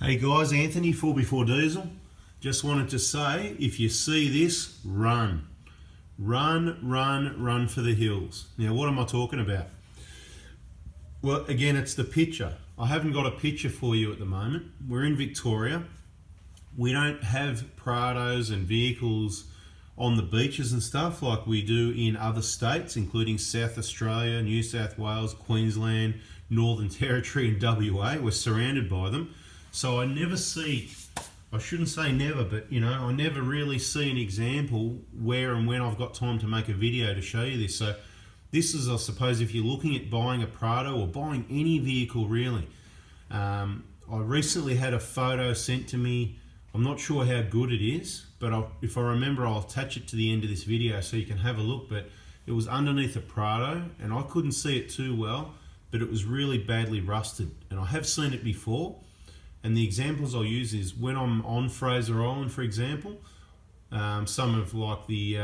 Hey guys, Anthony, 4x4 Diesel. Just wanted to say, if you see this, run. Run for the hills. Now, what am I talking about? Well, again, it's the picture. I haven't got a picture for you at the moment. We're in Victoria. We don't have Prados and vehicles on the beaches and stuff like we do in other states, including South Australia, New South Wales, Queensland, Northern Territory and WA. We're surrounded by them. So I never see, I shouldn't say never, but I never really see an example where and when I've got time to make a video to show you this. So this is, I suppose, if you're looking at buying a Prado or buying any vehicle really. I recently had a photo sent to me. I'm not sure how good it is, but if I remember, I'll attach it to the end of this video so you can have a look. But it was underneath a Prado and I couldn't see it too well, but it was really badly rusted. And I have seen it before. And the examples I'll use is when I'm on Fraser Island, for example, some of like the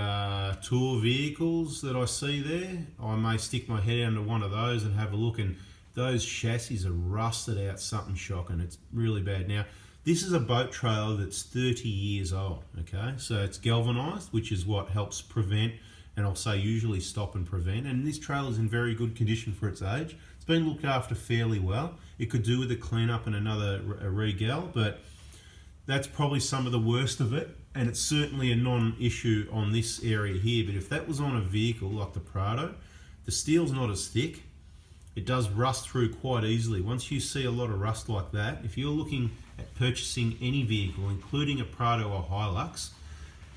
tour vehicles that I see there, I may stick my head under one of those and have a look, and those chassis are rusted out something shocking. It's really bad. Now, this is a boat trailer that's 30 years old, okay? So it's galvanized, which is what helps prevent, and I'll say usually stop and prevent, and this trailer's in very good condition for its age. It's been looked after fairly well. It could do with a clean up and a regal, but that's probably some of the worst of it, and it's certainly a non-issue on this area here. But if that was on a vehicle like the Prado, the steel's not as thick. It does rust through quite easily. Once you see a lot of rust like that, if you're looking at purchasing any vehicle, including a Prado or Hilux,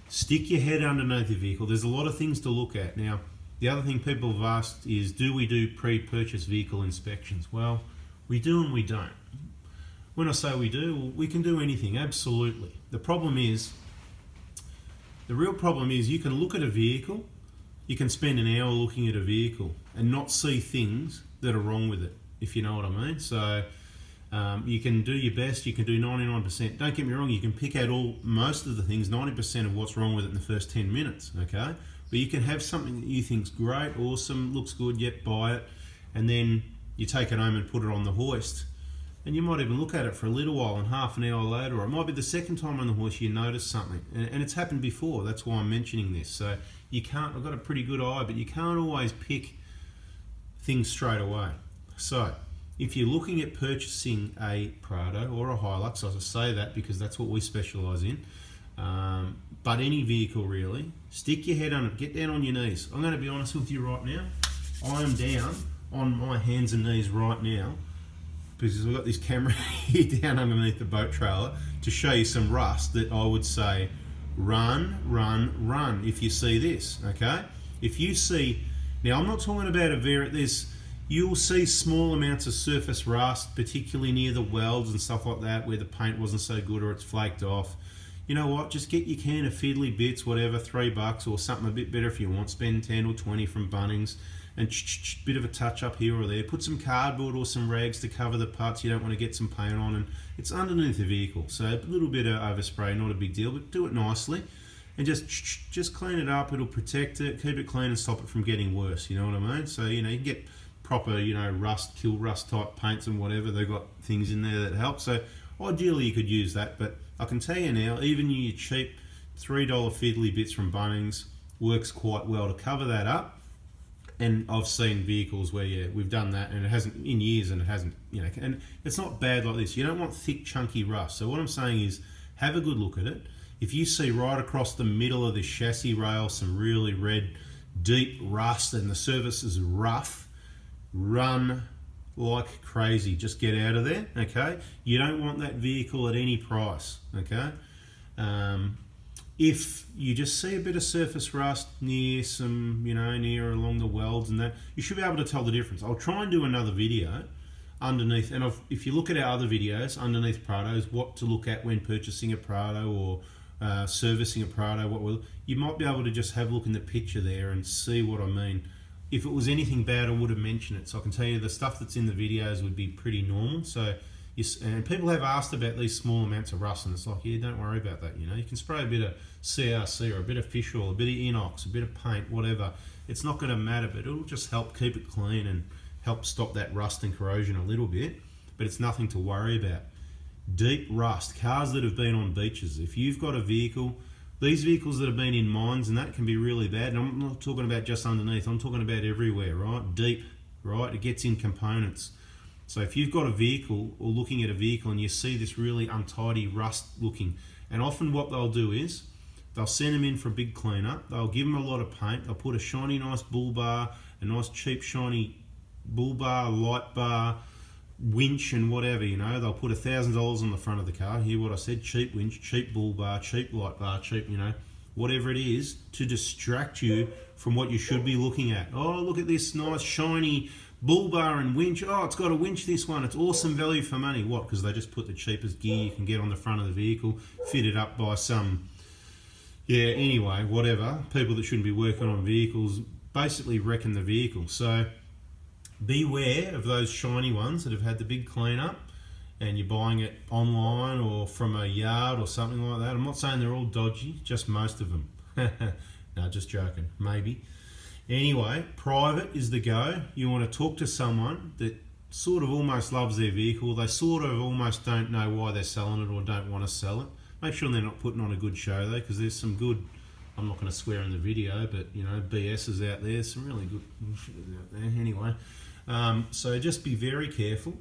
stick your head underneath the vehicle. There's a lot of things to look at. Now, the other thing people have asked is, do we do pre-purchase vehicle inspections? Well, we do and we don't. When I say we do, we can do anything, absolutely. The real problem is you can look at a vehicle, you can spend an hour looking at a vehicle and not see things that are wrong with it, if you know what I mean. So you can do your best, you can do 99%. Don't get me wrong, you can pick out most of the things, 90% of what's wrong with it in the first 10 minutes, okay? But you can have something that you think's great, awesome, looks good, yep, buy it, and then you take it home and put it on the hoist. And you might even look at it for a little while, and half an hour later, or it might be the second time on the hoist you notice something. And it's happened before, that's why I'm mentioning this. So you can't, I've got a pretty good eye, but you can't always pick things straight away. So if you're looking at purchasing a Prado or a Hilux, I say that because that's what we specialise in, but any vehicle really, stick your head under it, get down on your knees. I'm going to be honest with you right now, I am down on my hands and knees right now because I've got this camera here down underneath the boat trailer to show you some rust that I would say run if you see this, okay? If you see, now I'm not talking about you'll see small amounts of surface rust, particularly near the welds and stuff like that where the paint wasn't so good or it's flaked off. You know what, just get your can of fiddly bits, whatever, $3 or something a bit better if you want, spend 10 or 20 from Bunnings, and bit of a touch up here or there. Put some cardboard or some rags to cover the parts you don't want to get some paint on, and it's underneath the vehicle. So a little bit of overspray, not a big deal, but do it nicely. And just clean it up, it'll protect it, keep it clean and stop it from getting worse, you know what I mean? So, you can get proper, kill rust type paints and whatever, they've got things in there that help. So ideally you could use that, but I can tell you now, even your cheap $3 fiddly bits from Bunnings works quite well to cover that up. And I've seen vehicles where, yeah, we've done that and it hasn't, in years, and it hasn't, and it's not bad like this. You don't want thick, chunky rust. So what I'm saying is, have a good look at it. If you see right across the middle of the chassis rail some really red, deep rust and the surface is rough, run like crazy. Just get out of there, okay? You don't want that vehicle at any price, okay? If you just see a bit of surface rust near some, near along the welds and that, you should be able to tell the difference. I'll try and do another video underneath, and if you look at our other videos underneath Prados, what to look at when purchasing a Prado or servicing a Prado, you might be able to just have a look in the picture there and see what I mean. If it was anything bad, I would have mentioned it. So I can tell you the stuff that's in the videos would be pretty normal. So, and people have asked about these small amounts of rust, and it's like, yeah, don't worry about that. You can spray a bit of CRC or a bit of fish oil, a bit of inox, a bit of paint, whatever. It's not going to matter, but it'll just help keep it clean and help stop that rust and corrosion a little bit. But it's nothing to worry about. Deep rust, cars that have been on beaches. If you've got a vehicle, these vehicles that have been in mines and that can be really bad. And I'm not talking about just underneath, I'm talking about everywhere, right? Deep, right? It gets in components. So if you've got a vehicle or looking at a vehicle and you see this really untidy rust looking, and often what they'll do is they'll send them in for a big cleanup, they'll give them a lot of paint, they'll put a shiny nice bull bar, a nice cheap shiny bull bar, light bar, winch and whatever, you know, they'll put $1,000 on the front of the car. Hear what I said? Cheap winch, cheap bull bar, cheap light bar, cheap, you know, whatever it is to distract you from what you should be looking at. Oh, look at this nice shiny bull bar and winch. Oh, it's got a winch, this one. It's awesome value for money. What? Because they just put the cheapest gear you can get on the front of the vehicle, fitted up by some, yeah, anyway, whatever. People that shouldn't be working on vehicles basically wrecking the vehicle. So beware of those shiny ones that have had the big cleanup and you're buying it online or from a yard or something like that. I'm not saying they're all dodgy, just most of them. No, just joking, maybe. Anyway, private is the go. You want to talk to someone that sort of almost loves their vehicle. They sort of almost don't know why they're selling it or don't want to sell it. Make sure they're not putting on a good show though, because there's some good, I'm not going to swear in the video, but you know, BS's out there, some really good shit out there. Anyway, so just be very careful.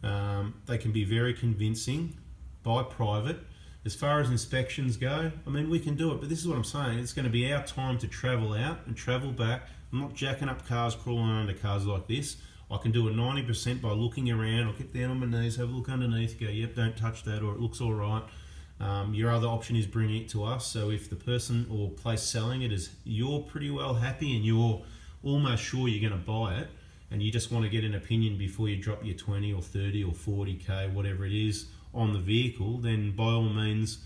They can be very convincing. Buy private. As far as inspections go, I mean, we can do it, but this is what I'm saying. It's going to be our time to travel out and travel back. I'm not jacking up cars, crawling under cars like this. I can do a 90% by looking around. I'll get down on my knees, have a look underneath, go, yep, don't touch that, or it looks all right. Your other option is bringing it to us. So if the person or place selling it is, you're pretty well happy and you're almost sure you're going to buy it, and you just want to get an opinion before you drop your 20 or 30 or 40k, whatever it is, on the vehicle, then by all means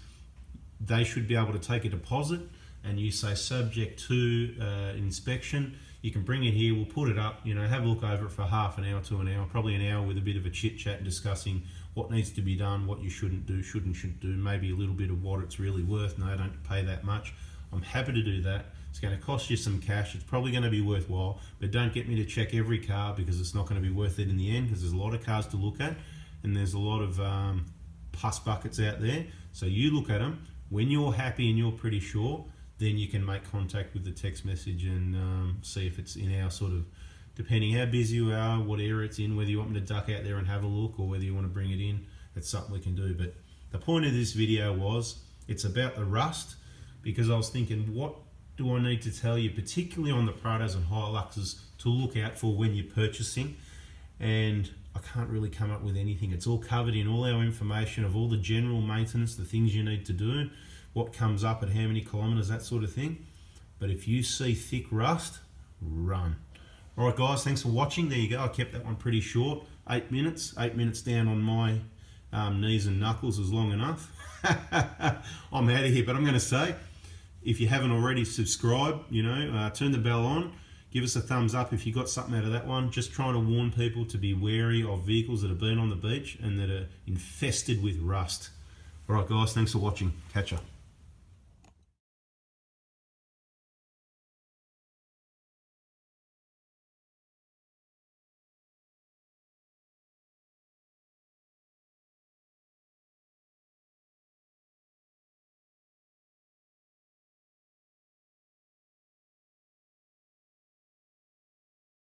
they should be able to take a deposit, and you say subject to inspection. You can bring it here, we'll put it up, you know, have a look over it for half an hour to an hour, probably an hour, with a bit of a chit chat discussing what needs to be done, what you shouldn't do, shouldn't do, maybe a little bit of what it's really worth. No, don't pay that much. I'm happy to do that. It's going to cost you some cash. It's probably going to be worthwhile, but don't get me to check every car, because it's not going to be worth it in the end, because there's a lot of cars to look at and there's a lot of pus buckets out there. So you look at them. When you're happy and you're pretty sure, then you can make contact with the text message and see if it's in our sort of, depending how busy you are, what area it's in, whether you want me to duck out there and have a look or whether you want to bring it in. It's something we can do. But the point of this video was, it's about the rust, because I was thinking, what do I need to tell you, particularly on the Prados and Hiluxes, to look out for when you're purchasing? And I can't really come up with anything. It's all covered in all our information of all the general maintenance, the things you need to do, what comes up at how many kilometers, that sort of thing. But if you see thick rust, run. All right, guys, thanks for watching. There you go. I kept that one pretty short. 8 minutes. 8 minutes down on my knees and knuckles is long enough. I'm out of here, but I'm going to say, if you haven't already, subscribe, you know, turn the bell on. Give us a thumbs up if you got something out of that one. Just trying to warn people to be wary of vehicles that have been on the beach and that are infested with rust. All right, guys, thanks for watching. Catch ya.